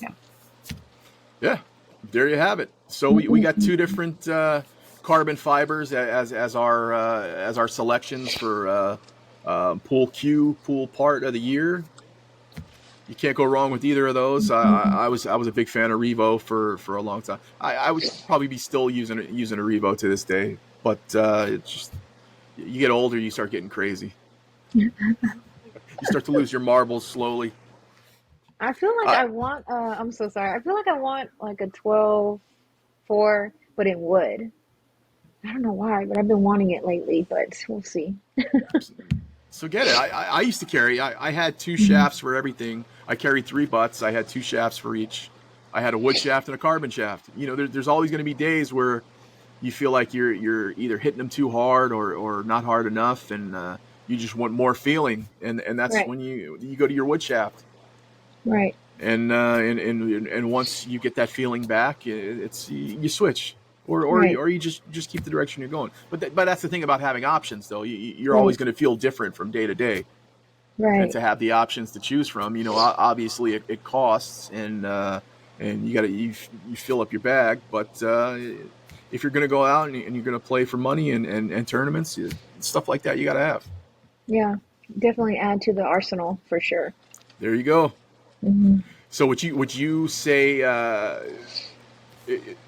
yeah. Yeah, there you have it. So we got two different carbon fibers as our selections for pool part of the year. You can't go wrong with either of those. I was a big fan of Revo for a long time. I would probably be still using a Revo to this day, but it's just you get older, you start getting crazy. You start to lose your marbles slowly. I feel like Uh, I'm so sorry. I feel like I want like a 12.4, but in wood. I don't know why, but I've been wanting it lately, but we'll see. so get it. I used to carry. I had two Mhm. shafts for everything. I carried three butts. I had two shafts for each. I had a wood shaft and a carbon shaft. There's always going to be days where you feel like you're either hitting them too hard or not hard enough, and you just want more feeling, and that's Right. when you go to your wood shaft. Right. And once you get that feeling back, it's you switch, or Right. you just keep the direction you're going. But that's the thing about having options, though. You're always Right. going to feel different from day to day, and Right. to have the options to choose from, obviously it costs, and you fill up your bag. But if you're going to go out and you're going to play for money and tournaments, stuff like that, you got to have. Yeah. Definitely add to the arsenal for sure. There you go. Hmm. So would you say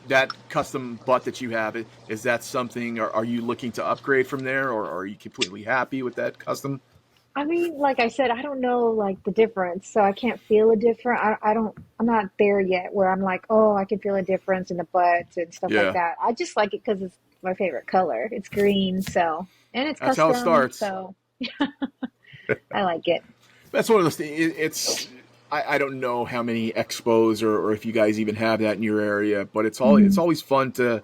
that custom butt that you have, is that something? Are you looking to upgrade from there, or are you completely happy with that custom? I mean, like I said, I don't know like the difference, so I can't feel a difference. I don't, I'm not there yet where I'm like, oh, I can feel a difference in the butts and stuff like Yeah, that. I just like it because it's my favorite color. It's green, so, and it's that's how it custom, starts. so I like it. That's one of those things. I don't know how many expos, or if you guys even have that in your area, but it's Hmm. always fun to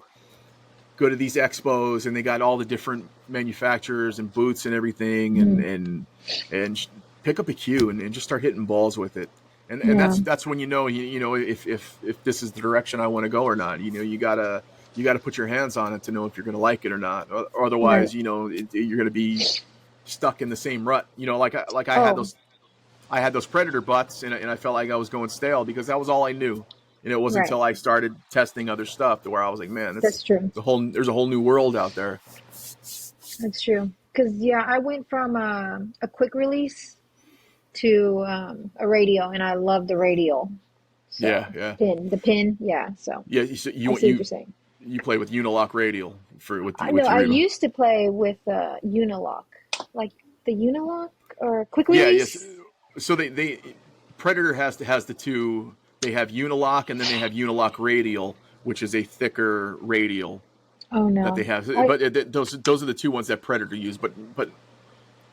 go to these expos, and they got all the different manufacturers and boots and everything, Hmm. and pick up a cue, and just start hitting balls with it. And Yeah, that's when if this is the direction I want to go or not. You gotta put your hands on it to know if you're gonna like it or not. Or right. otherwise, you're gonna be stuck in the same rut. Like Oh, I had those predator butts, and I felt like I was going stale because that was all I knew. And it wasn't right. until I started testing other stuff to where I was like, man, That's true. there's a whole new world out there. That's true. Because yeah, I went from a quick release to a radial, and I love the radial. Yeah, So yeah, the pin, yeah. So yeah. So I you see what you you're saying. you play with unilock radial for I know with your I radial. used to play with Unilock, like the Unilock or quick Yeah, yes. release. So they Predator has the two. They have unilock, and then they have unilock radial, which is a thicker radial Oh that they no, have. I But those are the two ones that Predator use. But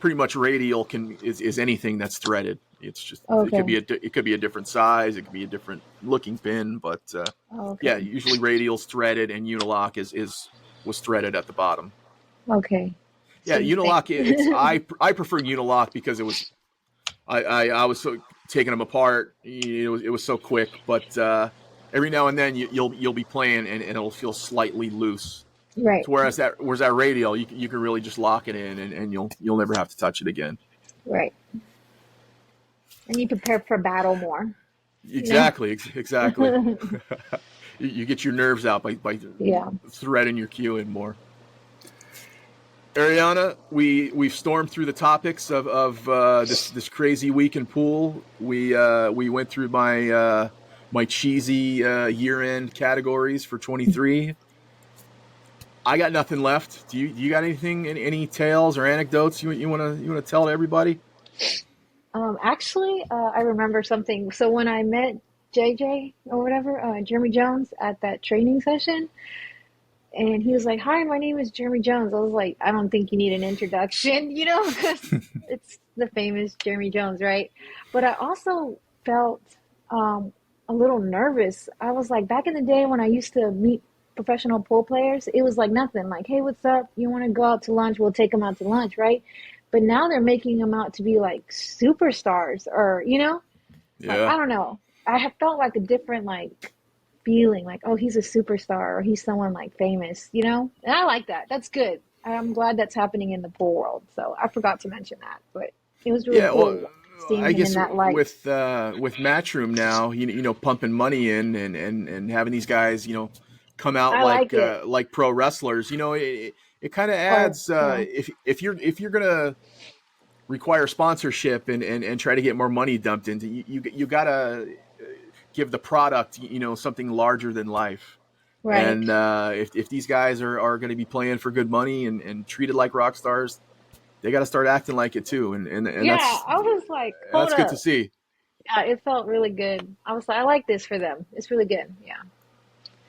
pretty much radial is anything that's threaded. It's just okay, it could be a different size, it could be a different looking pin, but yeah, okay, usually radial's threaded, and unilock is was threaded at the bottom. okay. Yeah, Same thing. unilock. I prefer unilock because it was I was so taking them apart. It was so quick, but every now and then you'll be playing, and it'll feel slightly loose. Right, To whereas that radial, you can really just lock it in, and you'll never have to touch it again. right. And you prepare for battle more, you know? Exactly. You get your nerves out by Yeah. threading your cue in more. Ariana, we've stormed through the topics of this crazy week in pool. We went through my cheesy year end categories for 23. I got nothing left. Do you got anything, any tales or anecdotes you want to tell to everybody? Actually, I remember something. So when I met JJ or whatever, Jeremy Jones at that training session, and he was like, "Hi, my name is Jeremy Jones." I was like, "I don't think you need an introduction, because it's the famous Jeremy Jones, right?" But I also felt um, a little nervous. I was like, back in the day when I used to meet professional pool players, it was like nothing. Like, "Hey, what's up? You want to go out to lunch? We'll take them out to lunch, right?" But now they're making them out to be like superstars, or like Yeah. I don't know. I have felt like a different like feeling like, oh, he's a superstar or he's someone like famous, And I like that. That's good. I'm glad that's happening in the pool world. So I forgot to mention that, but it was really Yeah, well, cool seeing I him in guess that light. with matchroom now, pumping money in, and having these guys, come out I like it. like pro wrestlers. It kind of Or adds, yeah, if you're gonna require sponsorship, and try to get more money dumped into you gotta give the product, something larger than life. right. And if these guys are going to be playing for good money, and treated like rock stars, they got to start acting like it too. And Yeah, I was like, hold that's good to up. see. Yeah, it felt really good. I was like, I like this for them. It's really good. Yeah.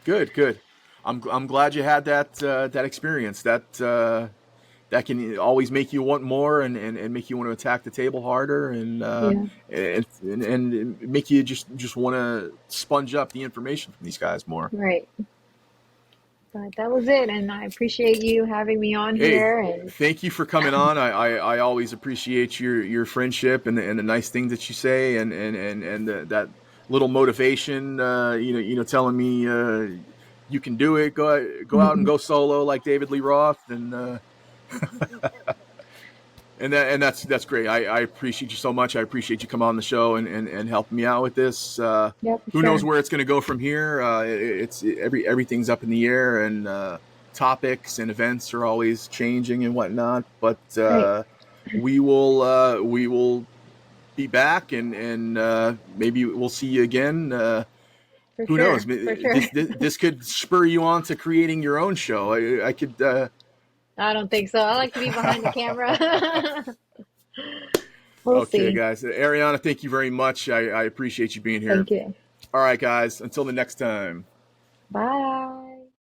Good, good. I'm glad you had that experience. That can always make you want more, and make you want to attack the table harder, Yeah. and make you just want to sponge up the information from these guys more. Right. But that was it, and I appreciate you having me on Hey, here. And thank you for coming on. I always appreciate your friendship and the nice things that you say and that little motivation. Telling me you can do it. Go out and go solo like David Lee Roth and that's great. I appreciate you so much. I appreciate you coming on the show and helping me out with this. yep, Who knows sure, where it's going to go from here? Everything's up in the air, and topics and events are always changing and whatnot. But right, we will be back, and maybe we'll see you again. Who knows? for sure. This could spur you on to creating your own show. I could. I don't think so. I like to be behind the camera. We'll Okay, see. guys. Ariana, thank you very much. I appreciate you being here. Thank you. All right, guys. Until the next time. Bye.